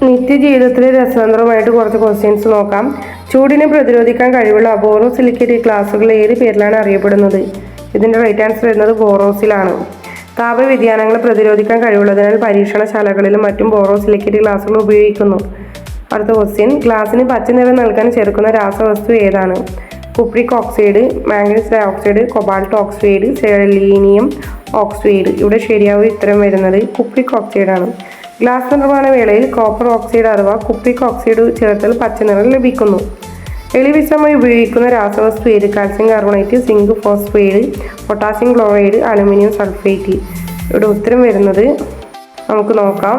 നിത്യജീവിതത്തിലെ രസതന്ത്രവുമായിട്ട് കുറച്ച് ക്വസ്റ്റ്യൻസ് നോക്കാം. ചൂടിനെ പ്രതിരോധിക്കാൻ കഴിവുള്ള ബോറോ സിലിക്കേറ്റ് ഗ്ലാസുകൾ ഏത് പേരിലാണ് അറിയപ്പെടുന്നത്? ഇതിൻ്റെ റൈറ്റ് ആൻസർ വരുന്നത് ബോറോസിലാണ്. താപവ്യതിയാനങ്ങളെ പ്രതിരോധിക്കാൻ കഴിവുള്ളതിനാൽ പരീക്ഷണശാലകളിലും മറ്റും ബോറോ സിലിക്കേറ്റ് ഗ്ലാസുകൾ ഉപയോഗിക്കുന്നു. അടുത്ത ക്വസ്റ്റ്യൻ, ഗ്ലാസിന് പച്ച നിറം നൽകാൻ ചേർക്കുന്ന രാസവസ്തു ഏതാണ്? Cupric oxide, manganese dioxide, cobalt oxide, selenium oxide. ഇവിടെ ശരിയായ ഉത്തരം വരുന്നത് കുപ്രിക് ഓക്സൈഡാണ്. ഗ്ലാസ് നിർമ്മാണ വേളയിൽ കോപ്പർ ഓക്സൈഡ് അഥവാ കുപ്രിക് ഓക്സൈഡ് ചേർത്താൽ പച്ച നിറം ലഭിക്കുന്നു. എളിവിശ്രമമായി ഉപയോഗിക്കുന്ന രാസവസ്തു ഏത്? Calcium carbonate, zinc phosphide, potassium chloride, aluminium sulphate. ഇവിടെ ഉത്തരം വരുന്നത് നമുക്ക് നോക്കാം,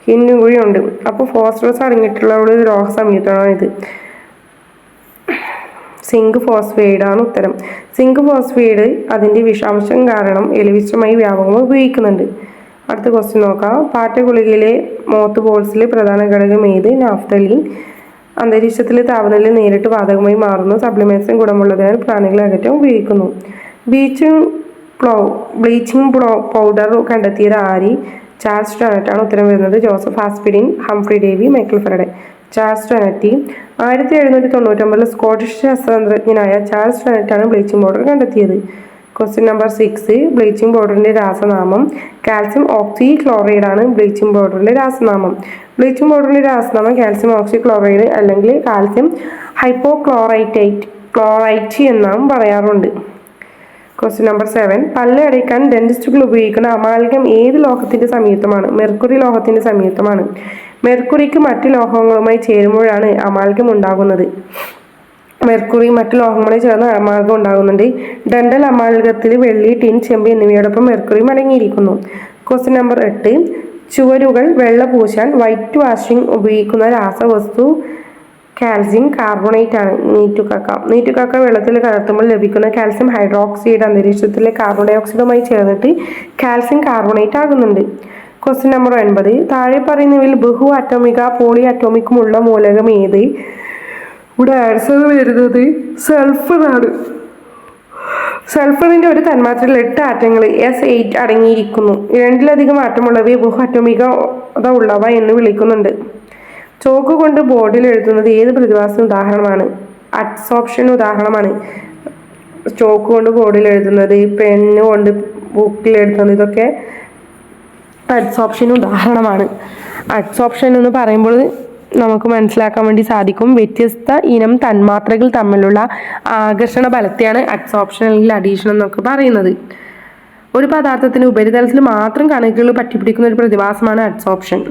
ഹിന്നും കൂടി ഉണ്ട്. അപ്പോൾ ഫോസ്ഫറസ് അടങ്ങിയിട്ടുള്ള ഒരു ലോഹ സംയുക്തമാണ് ഇത്. സിങ്ക് ഫോസ്ഫൈഡാണ് ഉത്തരം. സിങ്ക് ഫോസ്ഫൈഡ് അതിൻ്റെ വിഷാംശം കാരണം എളിവിശ്രമമായി വ്യാപകമായി ഉപയോഗിക്കുന്നുണ്ട്. അടുത്ത ക്വസ്റ്റ്യൻ നോക്കാം. പാറ്റഗുളികയിലെ മോത്ത് ബോൾസിലെ പ്രധാന ഘടകം ഏത്? നാഫ്തലീൻ. അന്തരീക്ഷത്തിലെ താപനില നേരിട്ട് വാതകമായി മാറുന്നു. സപ്ലിമേഷൻ ഗുണമുള്ളതിനാൽ പ്രാണികളെ അകറ്റാൻ ഉപയോഗിക്കുന്നു. ബ്ലീച്ചിങ് പൗഡർ കണ്ടെത്തിയത് ആര്? ചാൾസ് ഡൊണറ്റാണ് ഉത്തരം വരുന്നത്. Joseph aspirin, Humphry Davy, Michael Faraday. Charles Donetti. 1799 Scottish ശാസ്ത്രജ്ഞനായ ചാൾസ് ഡൊണറ്റാണ് ബ്ലീച്ചിങ് പൗഡർ കണ്ടെത്തിയത്. ക്വസ്റ്റ്യൻ നമ്പർ 6, ബ്ലീച്ചിങ് പൗഡറിൻ്റെ രാസനാമം? കാൽസ്യം ഓക്സി ക്ലോറൈഡ് ആണ് ബ്ലീച്ചിങ് പൗഡറിൻ്റെ രാസനാമം. ബ്ലീച്ചിങ് പൗഡറിൻ്റെ രാസനാമം കാൽസ്യം ഓക്സി ക്ലോറൈഡ് അല്ലെങ്കിൽ കാൽസ്യം ക്ലോറൈറ്റ് എന്നാണ് പറയാറുണ്ട്. ക്വസ്റ്റ്യൻ നമ്പർ 7, പല്ല് അടയ്ക്കാൻ ഡെന്റിസ്റ്റുകൾ ഉപയോഗിക്കുന്ന അമാൽഗം ഏത് ലോഹത്തിൻ്റെ സംയുക്തമാണ്? മെർക്കുറി ലോഹത്തിൻ്റെ സംയുക്തമാണ്. മെർക്കുറിക്ക് മറ്റ് ലോഹങ്ങളുമായി ചേരുമ്പോഴാണ് അമാൽഗം ഉണ്ടാകുന്നത്. മെർക്കുറി മറ്റു ലോഹങ്ങളെ ചേർന്ന് അമാൽഗം ഉണ്ടാകുന്നുണ്ട്. ഡെന്റൽ അമാൽഗത്തിൽ വെള്ളി, ടിൻ, ചെമ്പ് എന്നിവയോടൊപ്പം മെർക്കുറിയും അടങ്ങിയിരിക്കുന്നു. ക്വസ്റ്റ്യൻ നമ്പർ 8, ചുവരുകൾ വെള്ള പൂശാൻ വൈറ്റ് വാഷിംഗ് ഉപയോഗിക്കുന്ന രാസവസ്തു കാൽസ്യം കാർബണേറ്റ് ആണ്. നീറ്റുകക്ക വെള്ളത്തിൽ കലർത്തുമ്പോൾ ലഭിക്കുന്ന കാൽസ്യം ഹൈഡ്രോക്സൈഡ് അന്തരീക്ഷത്തിലെ കാർബൺ ഡൈ ഓക്സൈഡുമായി ചേർന്നിട്ട് കാൽസ്യം കാർബണേറ്റ് ആകുന്നുണ്ട്. ക്വസ്റ്റ്യൻ നമ്പർ 9, താഴെ പറയുന്നവയിൽ ബഹു അറ്റോമിക പോളി അറ്റോമിക്കുമുള്ള മൂലകം ഏത്? ഇവിടെ ആൻസർ വരുന്നത് സൾഫറാണ്. സൾഫറിൻ്റെ ഒരു തന്മാത്രയിൽ 8 ആറ്റങ്ങൾ S8 അടങ്ങിയിരിക്കുന്നു. 2-ലധികം ആറ്റമുള്ളവയെ ബഹു അറ്റോമികത ഉള്ളവ എന്ന് വിളിക്കുന്നുണ്ട്. ചോക്ക് കൊണ്ട് ബോർഡിൽ എഴുതുന്നത് ഏത് പ്രതിഭാസത്തിന് ഉദാഹരണമാണ്? അഡ്സോർപ്ഷൻ ഉദാഹരണമാണ്. ചോക്ക് കൊണ്ട് ബോർഡിൽ എഴുതുന്നത്, പെണ്ണ് കൊണ്ട് ബുക്കിൽ എഴുതുന്നത്, ഇതൊക്കെ അഡ്സോർപ്ഷൻ ഉദാഹരണമാണ്. അഡ്സോർപ്ഷൻ എന്ന് പറയുമ്പോൾ നമുക്ക് മനസ്സിലാക്കാൻ വേണ്ടി സാധിക്കും, വ്യത്യസ്ത ഇനം തന്മാത്രകൾ തമ്മിലുള്ള ആകർഷണ ബലത്തെയാണ് അഡ്സോർപ്ഷൻ അല്ലെങ്കിൽ അഡീഷൻ എന്നൊക്കെ പറയുന്നത്. ഒരു പദാർത്ഥത്തിന് ഉപരിതലത്തിൽ മാത്രം കണക്കുകൾ പറ്റിപ്പിടിക്കുന്ന ഒരു പ്രതിഭാസമാണ് അഡ്സോർപ്ഷൻ.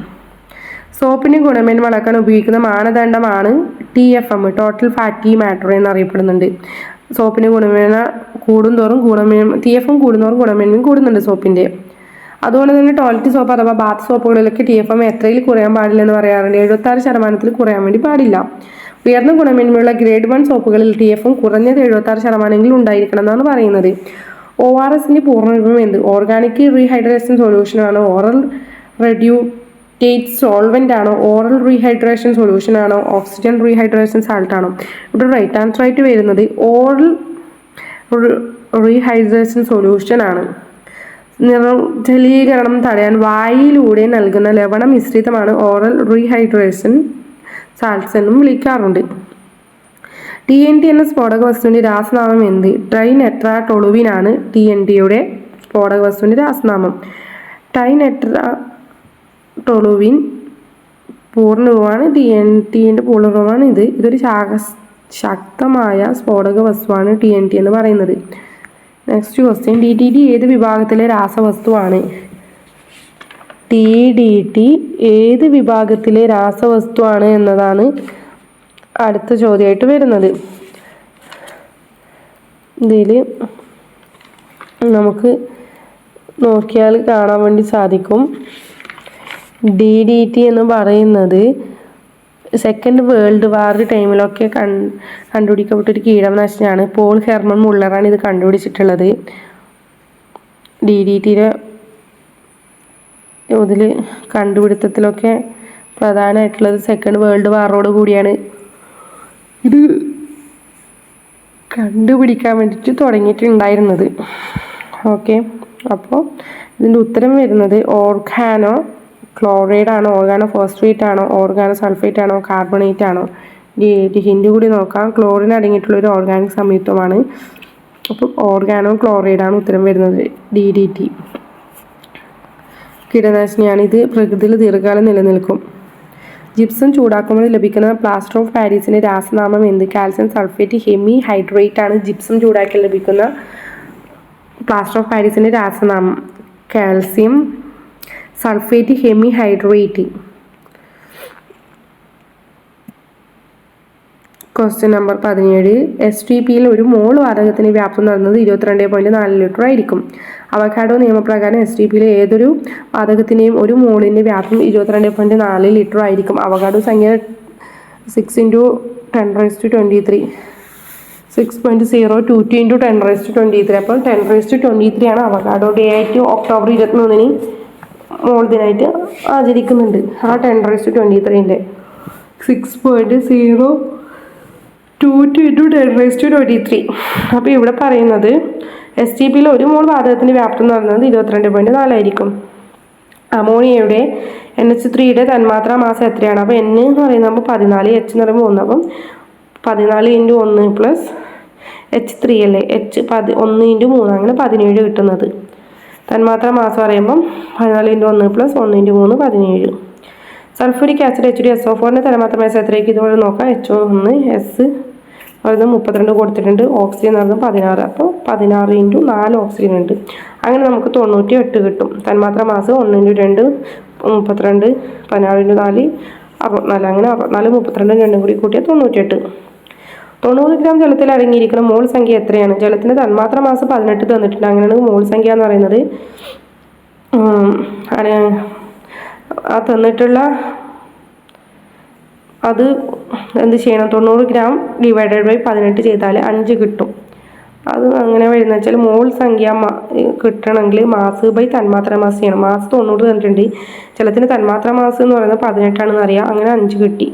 സോപ്പിൻ്റെ ഗുണമേന്മ അളക്കാൻ ഉപയോഗിക്കുന്ന മാനദണ്ഡമാണ് TFM, ടോട്ടൽ ഫാറ്റി മാറ്റർ എന്നറിയപ്പെടുന്നുണ്ട്. സോപ്പിൻ്റെ ഗുണമേന്മ കൂടുന്തോറും TFM കൂടുന്നതോറും ഗുണമേന്മയും കൂടുന്നുണ്ട് സോപ്പിൻ്റെ. അതുകൊണ്ട് തന്നെ ടോയ്ലറ്റ് സോപ്പ് അഥവാ ബാത്ത് സോപ്പുകളിലൊക്കെ TFM എത്രയിൽ കുറയാൻ പാടില്ലെന്ന് പറയാറുണ്ട്. 76% കുറയാൻ വേണ്ടി പാടില്ല. ഉയർന്ന ഗുണമേന്മയുള്ള ഗ്രേഡ് 1 സോപ്പുകളിൽ TFM കുറഞ്ഞത് 76% ഉണ്ടായിരിക്കണം എന്നാണ് പറയുന്നത്. ORSൻ്റെ പൂർണ്ണരൂപം എന്ത്? ഓർഗാനിക് റീഹൈഡ്രേഷൻ സൊല്യൂഷൻ ആണോ? ഓറൽ റെഡ്യൂട്ടേറ്റ് സോൾവെന്റ് ആണോ? ഓറൽ റീഹൈഡ്രേഷൻ സൊല്യൂഷൻ ആണോ? ഓക്സിജൻ റീഹൈഡ്രേഷൻ സാൾട്ട് ആണോ? ഇവിടെ റൈറ്റ് ആൻസർ ആയിട്ട് വരുന്നത് ഓറൽ റീഹൈഡ്രേഷൻ സൊല്യൂഷൻ ആണ്. നിർജ്ജലീകരണം തടയാൻ വായിലൂടെ നൽകുന്ന ലവണ മിശ്രിതമാണ് ഓറൽ റീഹൈഡ്രേഷൻ സാൾട്ട്സ് എന്നും വിളിക്കാറുണ്ട്. TNT എന്ന സ്ഫോടക വസ്തുവിൻ്റെ രാസനാമം എന്ത്? ട്രൈനെട്രാടൊളുവിൻ ആണ് TNTയുടെ സ്ഫോടക വസ്തുവിൻ്റെ രാസനാമം. ട്രൈനെട്രാടൊളുവിൻ പൂർണ്ണരൂപമാണ്, TNTയുടെ പൂർണ്ണരൂപമാണ് ഇത്. ഇതൊരു ശക്തമായ സ്ഫോടക വസ്തുവാണ് TNT എന്ന് പറയുന്നത്. നെക്സ്റ്റ് ക്വസ്റ്റ്യൻ, DDT ഏത് വിഭാഗത്തിലെ രാസവസ്തുവാണ്? DDT ഏത് വിഭാഗത്തിലെ രാസവസ്തുവാണ് എന്നതാണ് അടുത്ത ചോദ്യമായിട്ട് വരുന്നത്. ഇതിൽ നമുക്ക് നോക്കിയാൽ കാണാൻ വേണ്ടി സാധിക്കും, DDT എന്ന് പറയുന്നത് സെക്കൻഡ് വേൾഡ് വാർ ടൈമിലൊക്കെ കണ്ടുപിടിക്കപ്പെട്ടൊരു കീടനാശിനിയാണ്. പോൾ ഹെർമൻ മുള്ളറാണ് ഇത് കണ്ടുപിടിച്ചിട്ടുള്ളത്. DDTയുടെ ഇതിൽ കണ്ടുപിടുത്തത്തിലൊക്കെ പ്രധാനമായിട്ടുള്ളത് സെക്കൻഡ് വേൾഡ് വാറോട് കൂടിയാണ് ഇത് കണ്ടുപിടിക്കാൻ വേണ്ടിയിട്ട് തുടങ്ങിയിട്ടുണ്ടായിരുന്നത്. ഓക്കെ, അപ്പോൾ ഇതിൻ്റെ ഉത്തരം വരുന്നത് ഓർഗാനോ ക്ലോറൈഡ് ആണോ, ഓർഗാനോ ഫോസ്ഫേറ്റ് ആണോ, ഓർഗാനോ സൾഫേറ്റ് ആണോ, കാർബണേറ്റ് ആണോ? ഹിൻഡ് കൂടി നോക്കാം. ക്ലോറിൻ അടങ്ങിയിട്ടുള്ള ഒരു ഓർഗാനിക് സംയുക്തമാണ്. അപ്പോൾ ഓർഗാനോ ക്ലോറൈഡാണ് ഉത്തരം വരുന്നത്. DDT കീടനാശിനിയാണ്. ഇത് പ്രകൃതിയിൽ ദീർഘകാലം നിലനിൽക്കും. ജിപ്സം ചൂടാക്കുമ്പോൾ ലഭിക്കുന്ന പ്ലാസ്റ്റർ ഓഫ് പാരീസിന്റെ രാസനാമം എന്ത്? കാൽസ്യം സൾഫേറ്റ് ഹെമി ഹൈഡ്രേറ്റ് ആണ് ജിപ്സം ചൂടാക്കി ലഭിക്കുന്ന പ്ലാസ്റ്റർ ഓഫ് പാരീസിന്റെ രാസനാമം. Calcium sulphate hemi hydrate. Question number 17. STPയിൽ ഒരു മോൾ വാതകത്തിന് വ്യാപ്തം നടന്നത് 22.4 ലിറ്റർ ആയിരിക്കും. അവകാഡോ നിയമപ്രകാരം STPയിലെ ഏതൊരു വാതകത്തിൻ്റെയും ഒരു മോളിൻ്റെ വ്യാപ്തം 22.4 ലിറ്റർ ആയിരിക്കും. അവകാഡോ സംഖ്യ 6 × 10⁻23 6.022 × 10⁻23. അപ്പോൾ 10⁻23 ആണ് അവകാഡോ ഡേ ആയിട്ട് ഒക്ടോബർ 23 മോൾ ദിനമായിട്ട് ആചരിക്കുന്നുണ്ട്. ആ 10⁻23ൻ്റെ 6.022 × 10⁻23. അപ്പോൾ ഇവിടെ പറയുന്നത് STPയിൽ ഒരു മോൾ വാതകത്തിൻ്റെ വ്യാപ്തം എന്ന് പറയുന്നത് 22.4 ആയിരിക്കും. അമോണിയയുടെ NH3യുടെ തന്മാത്രാ മാസം എത്രയാണ്? അപ്പോൾ N എന്ന് പറയുന്നത് 14, H എന്ന് പറയുമ്പോൾ 1. അപ്പം 14 × 1 + H3 അല്ലേ, H 1 × 3 അങ്ങനെ 17 കിട്ടുന്നത്. തന്മാത്രാ മാസം പറയുമ്പം 14 × 1 + 1 × 3 17. സൾഫ്യൂരിക് ആസിഡ് HDSO4ൻ്റെ തന്മാത്രാ മാസം എത്രയ്ക്ക്? ഇതുപോലെ നോക്കാം. H1 S പറയുന്നത് 32 കൊടുത്തിട്ടുണ്ട്. ഓക്സിജൻ എന്ന് പറയുന്നത് 16. അപ്പോൾ 16 × 4 ഓക്സിജൻ ഉണ്ട്. അങ്ങനെ നമുക്ക് 98 കിട്ടും. തന്മാത്രാ മാസം 1 × 2 32, 16 × 4 64. അങ്ങനെ 64 32 രണ്ടും കൂടി കൂട്ടിയാൽ 98. 90 ഗ്രാം ജലത്തിൽ അടങ്ങിയിരിക്കുന്ന മോൾ സംഖ്യ എത്രയാണ്? ജലത്തിൻ്റെ തന്മാത്രാ മാസം 18 തന്നിട്ടുണ്ട്. അങ്ങനെയാണ് മോൾ സംഖ്യ എന്ന് പറയുന്നത്. ആ തന്നിട്ടുള്ള അത് എന്ത് ചെയ്യണം? 90 ഗ്രാം / 18 ചെയ്താൽ 5 കിട്ടും. അത് അങ്ങനെ വരുന്ന വെച്ചാൽ മോൾ സംഖ്യ കിട്ടണമെങ്കിൽ മാസ് / തന്മാത്രാ മാസ് ചെയ്യണം. മാസ് 90 തന്നിട്ടുണ്ട്. ജലത്തിൻ്റെ തന്മാത്രാ മാസ് എന്ന് പറയുന്നത് 18 ആണെന്ന് അറിയാം. അങ്ങനെ 5 കിട്ടി.